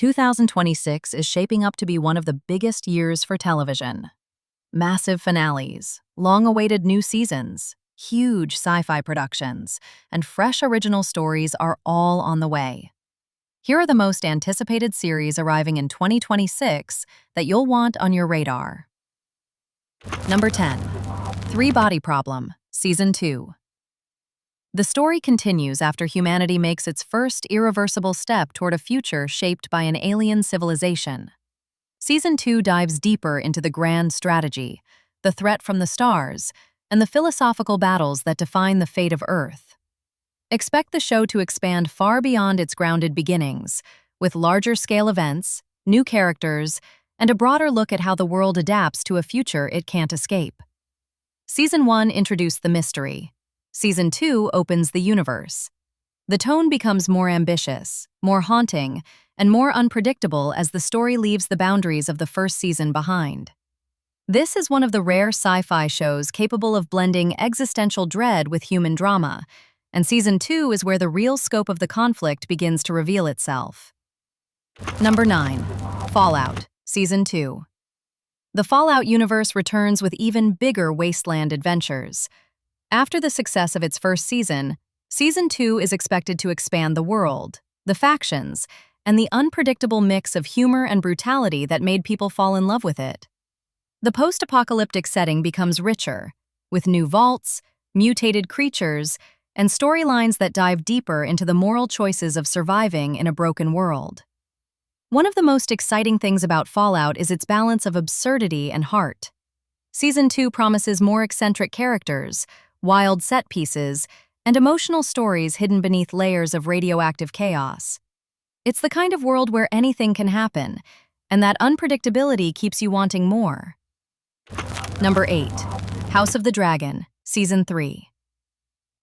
2026 is shaping up to be one of the biggest years for television. Massive finales, long-awaited new seasons, huge sci-fi productions, and fresh original stories are all on the way. Here are the most anticipated series arriving in 2026 that you'll want on your radar. Number 10. Three Body Problem, Season 2. The story continues after humanity makes its first irreversible step toward a future shaped by an alien civilization. Season 2 dives deeper into the grand strategy, the threat from the stars, and the philosophical battles that define the fate of Earth. Expect the show to expand far beyond its grounded beginnings, with larger-scale events, new characters, and a broader look at how the world adapts to a future it can't escape. Season 1 introduced the mystery. Season 2 opens the universe. The tone becomes more ambitious, more haunting, and more unpredictable as the story leaves the boundaries of the first season behind. This is one of the rare sci-fi shows capable of blending existential dread with human drama, and Season 2 is where the real scope of the conflict begins to reveal itself. Number 9. Fallout, Season 2. The Fallout universe returns with even bigger wasteland adventures. After the success of its first season, Season 2 is expected to expand the world, the factions, and the unpredictable mix of humor and brutality that made people fall in love with it. The post-apocalyptic setting becomes richer, with new vaults, mutated creatures, and storylines that dive deeper into the moral choices of surviving in a broken world. One of the most exciting things about Fallout is its balance of absurdity and heart. Season 2 promises more eccentric characters, wild set pieces, and emotional stories hidden beneath layers of radioactive chaos. It's the kind of world where anything can happen, and that unpredictability keeps you wanting more. Number 8. House of the Dragon, Season 3.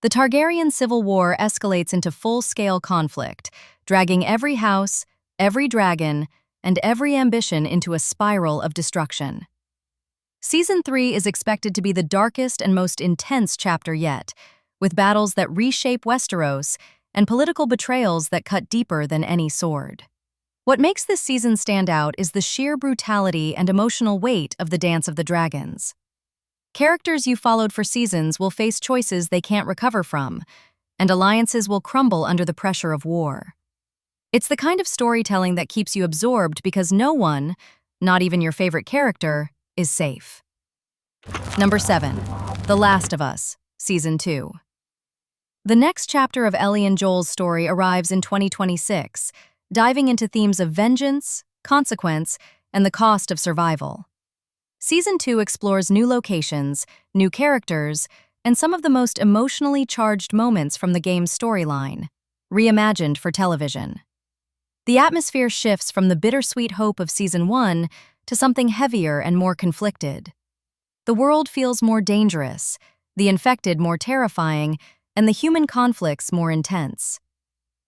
The Targaryen civil war escalates into full-scale conflict, dragging every house, every dragon, and every ambition into a spiral of destruction. Season 3 is expected to be the darkest and most intense chapter yet, with battles that reshape Westeros and political betrayals that cut deeper than any sword. What makes this season stand out is the sheer brutality and emotional weight of the Dance of the Dragons. Characters you followed for seasons will face choices they can't recover from, and alliances will crumble under the pressure of war. It's the kind of storytelling that keeps you absorbed because no one, not even your favorite character, is safe. Number 7. The Last of Us, Season 2. The next chapter of Ellie and Joel's story arrives in 2026, diving into themes of vengeance, consequence, and the cost of survival. Season 2 explores new locations, new characters, and some of the most emotionally charged moments from the game's storyline, reimagined for television. The atmosphere shifts from the bittersweet hope of Season 1 to something heavier and more conflicted. The world feels more dangerous, the infected more terrifying, and the human conflicts more intense.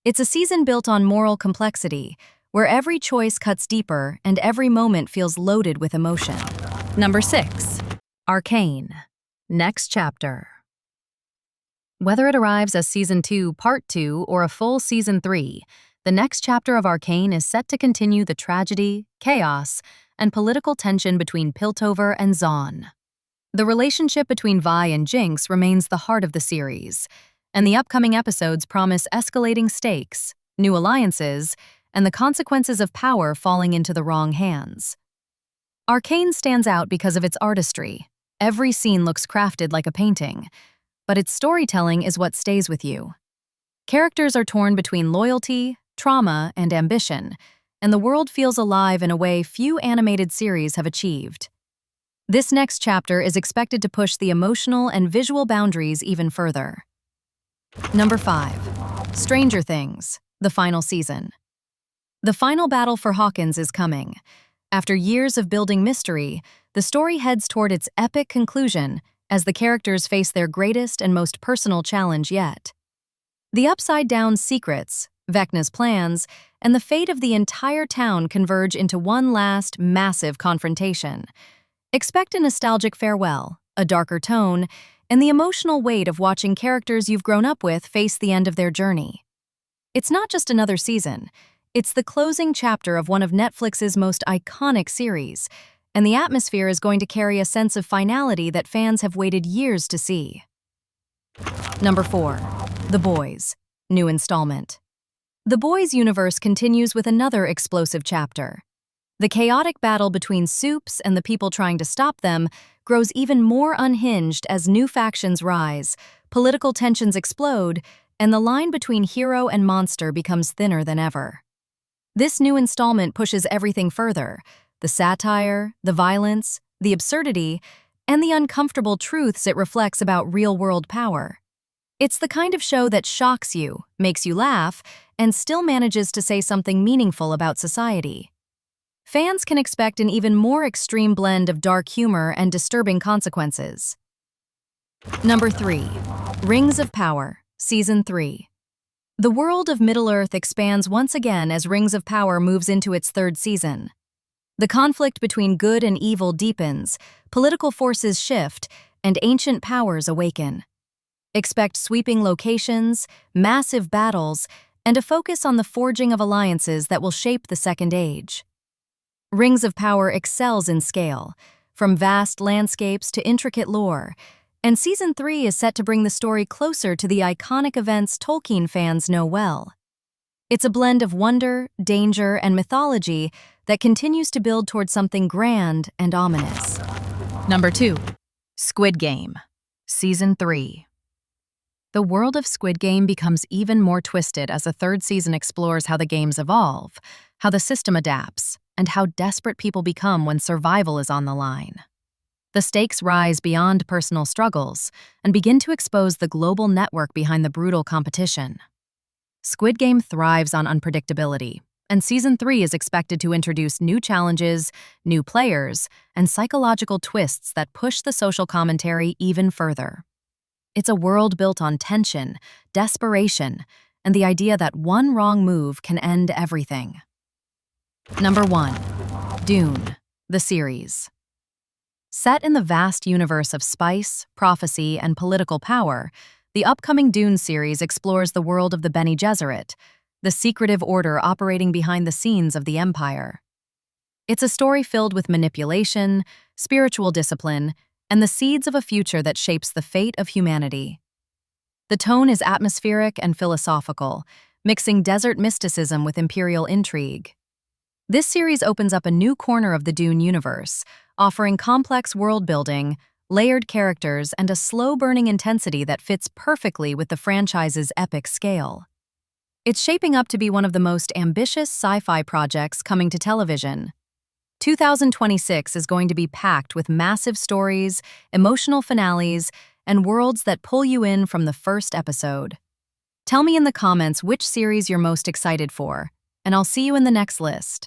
It's a season built on moral complexity, where every choice cuts deeper and every moment feels loaded with emotion. Number 6. Arcane, Next Chapter. Whether it arrives as Season 2, Part 2, or a full Season 3, the next chapter of Arcane is set to continue the tragedy, chaos, and political tension between Piltover and Zaun. The relationship between Vi and Jinx remains the heart of the series, and the upcoming episodes promise escalating stakes, new alliances, and the consequences of power falling into the wrong hands. Arcane stands out because of its artistry. Every scene looks crafted like a painting, but its storytelling is what stays with you. Characters are torn between loyalty, trauma, and ambition, and the world feels alive in a way few animated series have achieved. This next chapter is expected to push the emotional and visual boundaries even further. Number 5. Stranger Things, the final season. The final battle for Hawkins is coming. After years of building mystery, the story heads toward its epic conclusion as the characters face their greatest and most personal challenge yet. The upside-down secrets, Vecna's plans, and the fate of the entire town converge into one last, massive confrontation. Expect a nostalgic farewell, a darker tone, and the emotional weight of watching characters you've grown up with face the end of their journey. It's not just another season, It's the closing chapter of one of Netflix's most iconic series, and the atmosphere is going to carry a sense of finality that fans have waited years to see. Number 4. The Boys, new installment. The Boys universe continues with another explosive chapter. The chaotic battle between Supes and the people trying to stop them grows even more unhinged as new factions rise, political tensions explode, and the line between hero and monster becomes thinner than ever. This new installment pushes everything further: the satire, the violence, the absurdity, and the uncomfortable truths it reflects about real-world power. It's the kind of show that shocks you, makes you laugh, and still manages to say something meaningful about society. Fans can expect an even more extreme blend of dark humor and disturbing consequences. Number 3. Rings of Power, Season 3. The world of Middle-earth expands once again as Rings of Power moves into its third season. The conflict between good and evil deepens, political forces shift, and ancient powers awaken. Expect sweeping locations, massive battles, and a focus on the forging of alliances that will shape the Second Age. Rings of Power excels in scale, from vast landscapes to intricate lore, and Season 3 is set to bring the story closer to the iconic events Tolkien fans know well. It's a blend of wonder, danger, and mythology that continues to build toward something grand and ominous. Number 2. Squid Game, Season 3. The world of Squid Game becomes even more twisted as the third season explores how the games evolve, how the system adapts, and how desperate people become when survival is on the line. The stakes rise beyond personal struggles and begin to expose the global network behind the brutal competition. Squid Game thrives on unpredictability, and Season 3 is expected to introduce new challenges, new players, and psychological twists that push the social commentary even further. It's a world built on tension, desperation, and the idea that one wrong move can end everything. Number 1. Dune, the series. Set in the vast universe of spice, prophecy, and political power, the upcoming Dune series explores the world of the Bene Gesserit, the secretive order operating behind the scenes of the Empire. It's a story filled with manipulation, spiritual discipline, and the seeds of a future that shapes the fate of humanity. The tone is atmospheric and philosophical, mixing desert mysticism with imperial intrigue. This series opens up a new corner of the Dune universe, offering complex world-building, layered characters, and a slow-burning intensity that fits perfectly with the franchise's epic scale. It's shaping up to be one of the most ambitious sci-fi projects coming to television. 2026 is going to be packed with massive stories, emotional finales, and worlds that pull you in from the first episode. Tell me in the comments which series you're most excited for, and I'll see you in the next list.